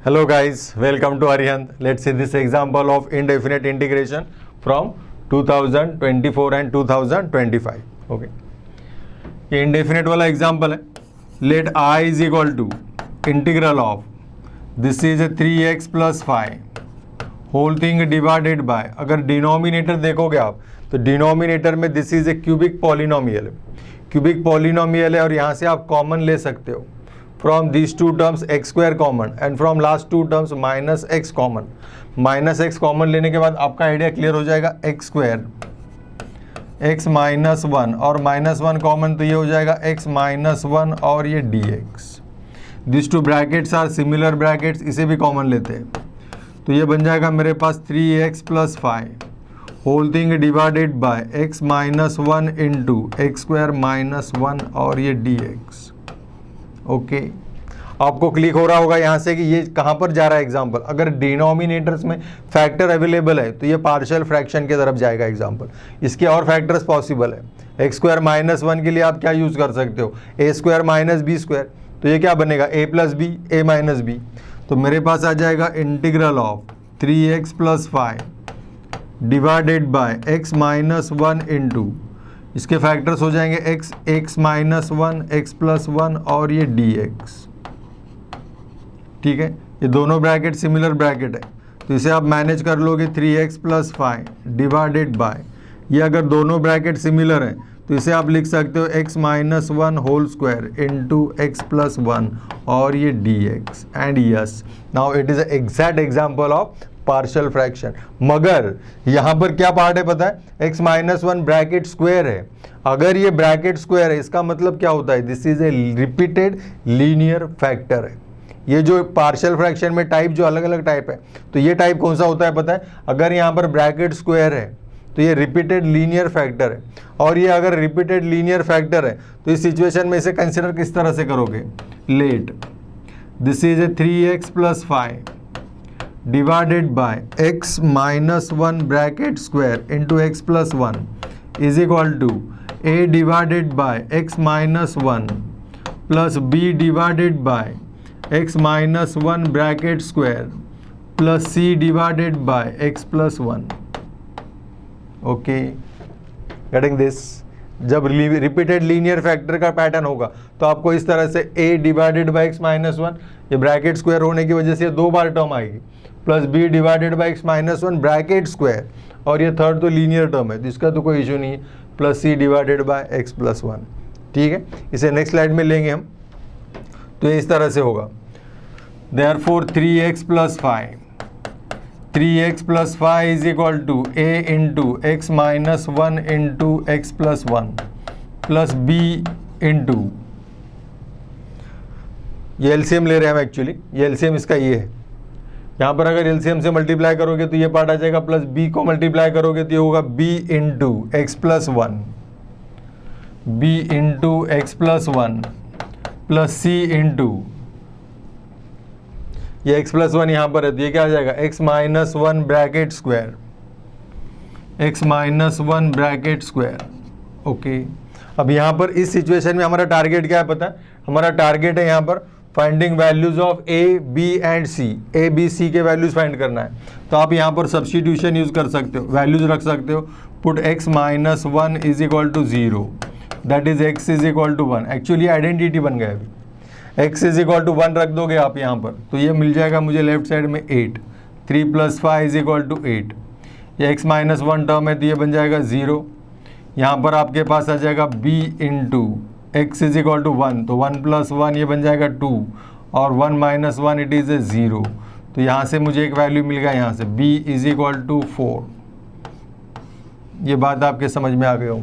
Hello guys, welcome to Arihant. Let's see this example of indefinite integration from 2024 and 2025. Okay. ये indefinite वाला example है. Let I is equal to integral of this is a 3x plus 5 whole thing divided by, अगर denominator देखोगे आप तो denominator में this is a cubic polynomial है. cubic polynomial है और यहाँ से आप common ले सकते हो. From these two terms x square common and from last two terms minus x common. Minus x common लेने के बाद आपका आइडिया क्लियर हो जाएगा. X square x minus one और माइनस वन कॉमन तो ये हो जाएगा एक्स माइनस वन और ये d x. This two brackets are similar brackets, इसे भी कॉमन लेते हैं तो ये बन जाएगा मेरे पास 3x plus 5 whole thing divided by x minus one into x square minus one और ये डी एक्स. ओके आपको क्लिक हो रहा होगा यहाँ से कि ये कहाँ पर जा रहा है एग्जाम्पल. अगर डिनोमिनेटर्स में फैक्टर अवेलेबल है तो ये पार्शियल फ्रैक्शन की तरफ जाएगा एग्जाम्पल. इसके और फैक्टर्स पॉसिबल है. एक्स स्क्वायर माइनस वन के लिए आप क्या यूज़ कर सकते हो, ए स्क्वायर माइनस बी स्क्वायर. तो ये क्या बनेगा, ए प्लस बी ए माइनस बी. तो मेरे पास आ जाएगा integral of 3x plus 5 divided by x minus one into, इसके फैक्टर्स हो जाएंगे x x minus one x plus one और ये dx. ठीक है, ये दोनों ब्रैकेट सिमिलर ब्रैकेट है तो इसे आप मैनेज कर लोगे 3x प्लस 5 डिवाइडेड बाय, ये अगर दोनों ब्रैकेट सिमिलर हैं तो इसे आप लिख सकते हो x minus one whole square into x plus one और ये dx. And yes now it is exact example of partial fraction. मगर यहाँ पर क्या पार्ट है पता है, x minus one bracket square है. अगर ये ब्रैकेट स्क्वायर है इसका मतलब क्या होता है, this is a repeated linear factor है. ये जो पार्शियल फ्रैक्शन में टाइप जो अलग अलग टाइप है तो ये टाइप कौन सा होता है पता है, अगर यहाँ पर ब्रैकेट स्क्वायर है तो ये रिपीटेड लीनियर फैक्टर है. और ये अगर रिपीटेड लीनियर फैक्टर है तो इस सिचुएशन में इसे कंसिडर किस तरह से करोगे, let this is a 3x plus 5 divided by x minus 1 bracket square into x plus 1 is equal to a divided by x minus 1 plus b divided by x minus 1 bracket square plus c divided by x plus 1. Okay, getting this? जब repeated linear factor का pattern होगा तो आपको इस तरह से a divided by x minus one, ये bracket square होने की वजह से दो बार टर्म आएगी, plus b divided by x minus one bracket square और ये थर्ड तो लीनियर टर्म है तो इसका तो कोई इशू नहीं है, plus c divided by x plus one. ठीक है, इसे नेक्स्ट स्लाइड में लेंगे हम तो ये इस तरह से होगा. Therefore 3x plus 5 3x plus 5 is equal to a into x minus one into x plus one plus b into, ये एलसीएम ले रहे हैं हम एक्चुअली, ये एलसीएम इसका ये है. यहाँ पर अगर एलसीएम से मल्टीप्लाई करोगे तो ये पार्ट आ जाएगा, प्लस b को मल्टीप्लाई करोगे तो ये होगा b into x plus one, b into x plus one plus c into, ये x प्लस वन यहाँ पर है तो ये क्या आ जाएगा x minus one bracket square, x minus one bracket square. Okay, अब यहाँ पर इस सिचुएशन में हमारा टारगेट क्या है पता है, हमारा टारगेट है यहाँ पर finding values of a b and c. a b c के वैल्यूज फाइंड करना है तो आप यहाँ पर सब्स्टिट्यूशन यूज कर सकते हो, वैल्यूज रख सकते हो. Put x minus one is equal to 0, that is x is equal to 1. Actually identity बन गया अभी, x इज इक्वल टू 1 रख दोगे आप यहाँ पर तो ये मिल जाएगा मुझे लेफ्ट साइड में 8. 3 प्लस 5 इज इक्वल टू 8. ये x माइनस वन टर्म है तो ये बन जाएगा 0. यहाँ पर आपके पास आ जाएगा b into x is equal to 1 तो 1 प्लस 1 ये बन जाएगा 2 और 1 माइनस 1 इट इज़ ए 0. तो यहाँ से मुझे एक वैल्यू मिल गया यहाँ से b इज इक्वल टू 4. ये बात आपके समझ में आ गई हो.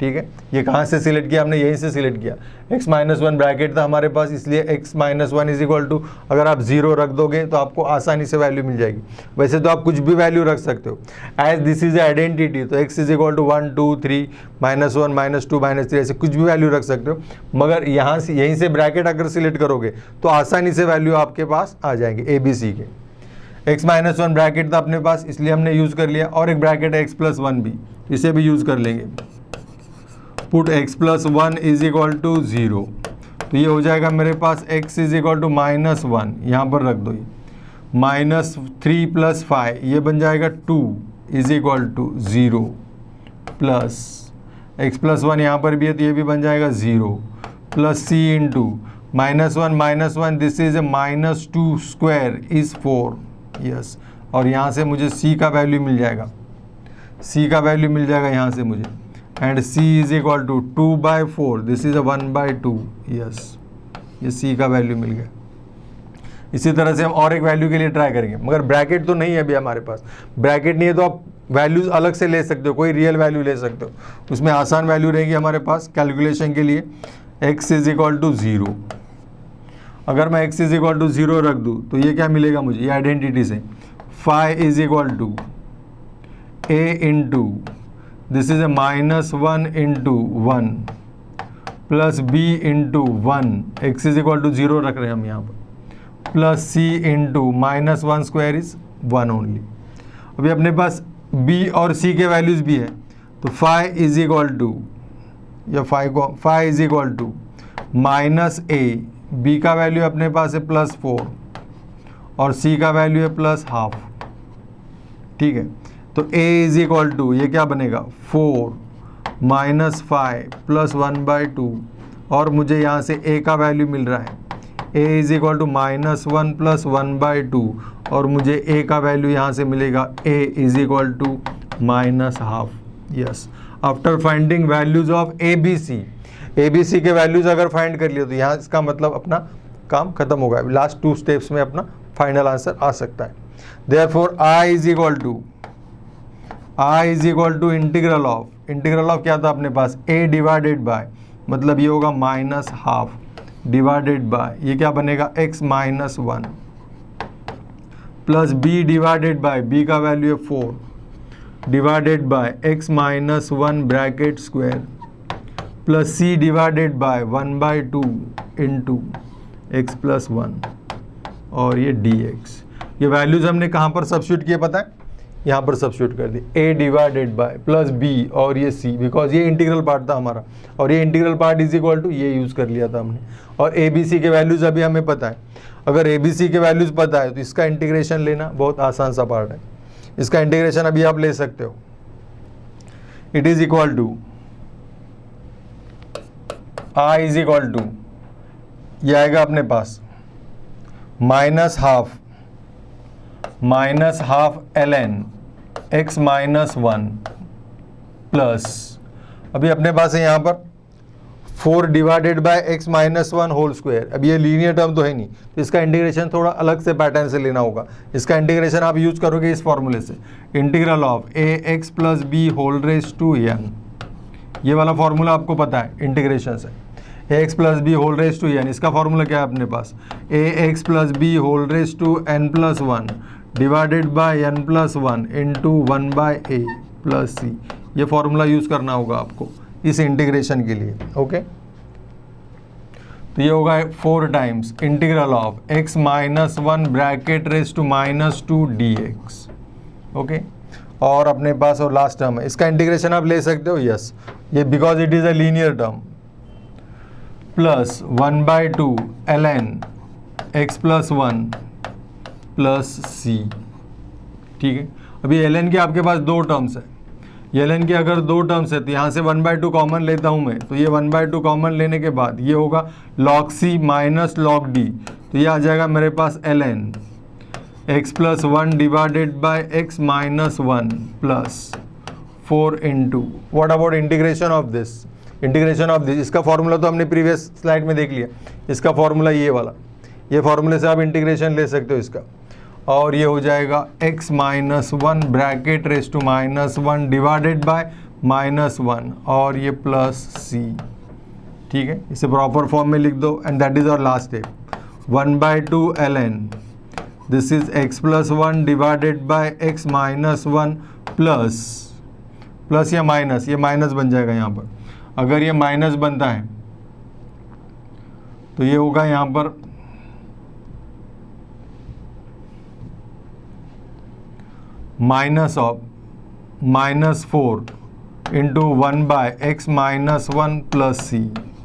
ठीक है, ये कहाँ से सिलेक्ट किया हमने, यहीं से सिलेक्ट किया. x माइनस वन ब्रैकेट था हमारे पास इसलिए x minus one is equal to, अगर आप 0 रख दोगे तो आपको आसानी से वैल्यू मिल जाएगी. वैसे तो आप कुछ भी वैल्यू रख सकते हो, एज दिस इज आइडेंटिटी तो x is equal to 1 2 3 minus one minus two minus three ऐसे कुछ भी वैल्यू रख सकते हो. मगर यहाँ से यहीं से ब्रैकेट अगर सिलेक्ट करोगे तो आसानी से वैल्यू आपके पास आ जाएंगे ए बी सी के. x माइनस वन ब्रैकेट था अपने पास इसलिए हमने यूज़ कर लिया, और एक ब्रैकेट है x प्लस वन भी, इसे भी यूज़ कर लेंगे. Put x plus one is equal to 0 तो ये हो जाएगा मेरे पास x is equal to minus one, यहाँ पर रख दो ये -3 + 5 ये बन जाएगा 2 is equal to 0 plus x + 1 यहाँ पर भी है तो ये भी बन जाएगा 0 plus c into -1 this is -2 square is 4 yes. और यहाँ से मुझे c का वैल्यू मिल जाएगा, c का वैल्यू मिल जाएगा यहाँ से मुझे, and c is equal to 2/4 this is 1/2 yes, ये c का वैल्यू मिल गया। इसी तरह से हम और एक वैल्यू के लिए ट्राई करेंगे, मगर ब्रैकेट तो नहीं है अभी हमारे पास, ब्रैकेट नहीं है तो आप वैल्यूज अलग से ले सकते हो, कोई रियल वैल्यू ले सकते हो, उसमें आसान वैल्यू रहेगी हमारे पास कैलकुलेशन के लिए। x इज इक्वल टू 0, अगर मैं x इज इक्वल टू 0 रख दूँ तो ये क्या मिलेगा मुझे, ये आइडेंटिटी से phi is equal to a into this is -1 into 1 plus b into 1, x is equal to 0 रख रहे हैं हम यहाँ पर, plus c into -1 square is 1 only. अभी अपने पास b और c के वैल्यूज़ भी है तो phi इज इक्वल टू, या phi is equal to -a, b का वैल्यू अपने पास है +4 और c का वैल्यू है +½ ठीक है। तो a इज इक्वल टू ये क्या बनेगा 4 - 5 + 1/2 और मुझे यहाँ से a का वैल्यू मिल रहा है a इज इक्वल टू -1 + 1/2 और मुझे a का वैल्यू यहाँ से मिलेगा a is equal to -½ yes. After finding values of A B C के वैल्यूज अगर फाइंड कर लिए तो यहाँ इसका मतलब अपना काम खत्म होगा, लास्ट 2 स्टेप्स में अपना फाइनल आंसर आ सकता है। Therefore I is equal to integral of क्या था अपने पास a डिवाइडेड बाय, मतलब ये होगा -½ डिवाइडेड बाय ये क्या बनेगा x - 1 plus b divided by b का वैल्यू है 4 divided by x - 1 bracket square plus c divided by 1/2 into x + 1 और ये dx। ये वैल्यूज हमने कहाँ पर सब्स्टिट्यूट किए पता है, यहाँ पर सब्स्टिट्यूट कर दी a divided by plus b और ये c, बिकॉज ये इंटीग्रल पार्ट था हमारा और ये integral part is equal to ये यूज़ कर लिया था हमने। और a b c के वैल्यूज़ अभी हमें पता है, अगर a b c के वैल्यूज़ पता है तो इसका इंटीग्रेशन लेना बहुत आसान सा पार्ट है, इसका इंटीग्रेशन अभी आप ले सकते हो। It is equal to I is equal to ये आएगा अपने पास -½ ln x - 1 प्लस अभी अपने पास है यहाँ पर 4 divided by x - 1 whole square. अब ये लीनियर टर्म तो है नहीं तो इसका इंटीग्रेशन थोड़ा अलग से पैटर्न से लेना होगा। इसका इंटीग्रेशन आप यूज़ करोगे इस फॉर्मूले से, integral of ax + b whole raise to n, ये वाला फॉर्मूला आपको पता है इंटीग्रेशन से, ax + b whole raise to n। इसका फॉर्मूला क्या है अपने पास, ax + b whole raise to n + 1 divided by n + 1 into 1/a plus c। ये फॉर्मूला यूज़ करना होगा आपको इस इंटीग्रेशन के लिए, ओके। तो ये होगा 4 times integral of x - 1 bracket raise to -2 dx, okay. और अपने पास और लास्ट टर्म है, इसका इंटीग्रेशन आप ले सकते हो यस, ये because it is a linear term, plus 1/2 ln x + 1 plus c, ठीक है। अभी ln के आपके पास 2 टर्म्स है, ln के अगर 2 टर्म्स है तो यहाँ से 1/2 कॉमन लेता हूँ मैं, तो ये 1/2 कॉमन लेने के बाद ये होगा log c minus log d, तो ये आ जाएगा मेरे पास ln x + 1 divided by x - 1 plus 4 into what about integration of this, इसका फॉर्मूला तो हमने प्रीवियस स्लाइड में देख लिया, इसका फॉर्मूला ये वाला, ये फॉर्मूले से आप इंटीग्रेशन ले सकते हो इसका, और ये हो जाएगा x - 1 bracket raise to -1 divided by -1 और ये प्लस c, ठीक है। इसे प्रॉपर फॉर्म में लिख दो and that is our last step, 1/2 ln this is x + 1 divided by x - 1 plus या माइनस, ये माइनस बन जाएगा यहाँ पर, अगर ये माइनस बनता है तो ये होगा यहाँ पर -4 into 1/x - 1 plus c,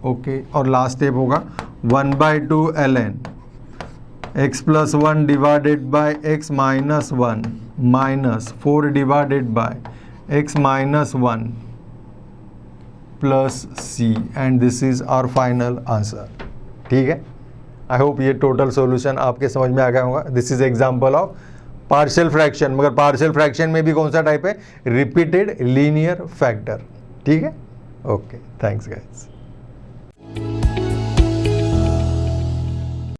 okay. और लास्ट स्टेप होगा 1/2 ln x plus 1 divided by x minus 1 minus 4 divided by x minus 1 plus c and this is our final answer. ठीक है, आई होप ये टोटल सॉल्यूशन आपके समझ में आ गया होगा। This is example of partial fraction, मगर पार्शियल फ्रैक्शन में भी कौन सा टाइप है, रिपीटेड लीनियर फैक्टर। ठीक है, ओके, थैंक्स गाइस।